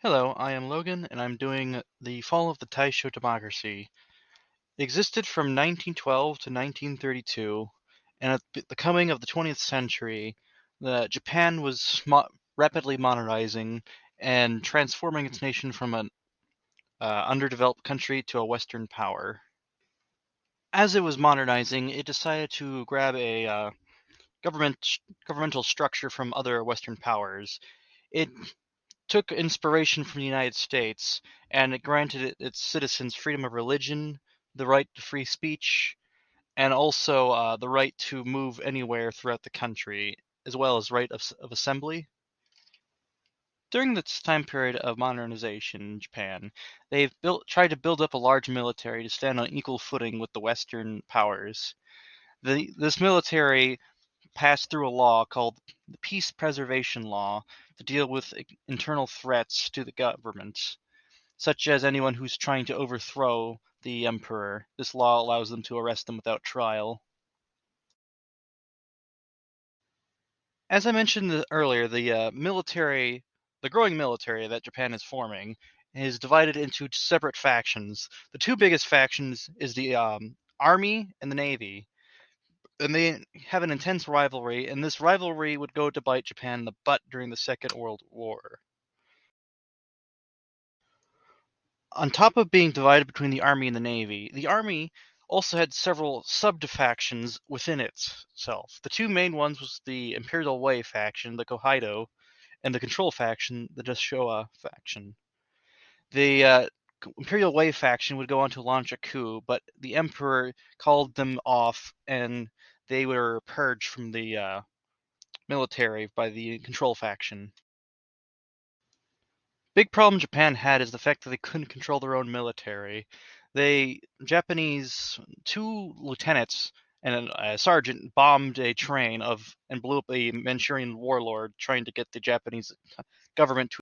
Hello, I am Logan, and I'm doing The Fall of the Taisho Democracy. It existed from 1912 to 1932, and at the coming of the 20th century, Japan was rapidly modernizing and transforming its nation from an underdeveloped country to a Western power. As it was modernizing, it decided to grab a governmental structure from other Western powers. It took inspiration from the United States, and it granted its citizens freedom of religion, the right to free speech, and also the right to move anywhere throughout the country, as well as right of assembly. During this time period of modernization in Japan, they've tried to build up a large military to stand on equal footing with the Western powers. This military passed through a law called the Peace Preservation Law to deal with internal threats to the government, such as anyone who's trying to overthrow the emperor. This law allows them to arrest them without trial. As I mentioned earlier, the growing military that Japan is forming, is divided into separate factions. The two biggest factions is the army and the navy, and they have an intense rivalry. And this rivalry would go to bite Japan in the butt during the Second World War. On top of being divided between the army and the army also had several sub-factions within itself. The two main ones was the Imperial Way faction, the Kohaito, and the Control faction, the Dashoa faction. The Imperial Way faction would go on to launch a coup, but the Emperor called them off, and they were purged from the military by the Control faction. Big problem Japan had is the fact that they couldn't control their own military. Japanese two lieutenants and a sergeant bombed a train and blew up a Manchurian warlord trying to get the Japanese government to.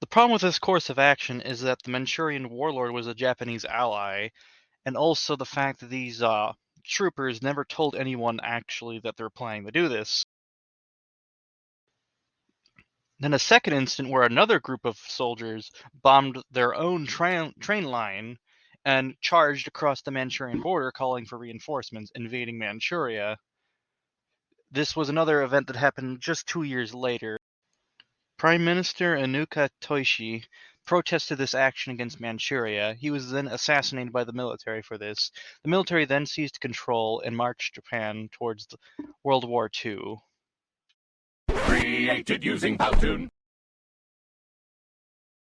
The problem with this course of action is that the Manchurian warlord was a Japanese ally, and also the fact that these troopers never told anyone actually that they're planning to do this. Then a second incident where another group of soldiers bombed their own train line and charged across the Manchurian border calling for reinforcements, invading Manchuria. This was another event that happened just 2 years later. Prime Minister Inuka Toishi protested this action against Manchuria. He was then assassinated by the military for this. The military then seized control and marched Japan towards World War II. Created using Powtoon.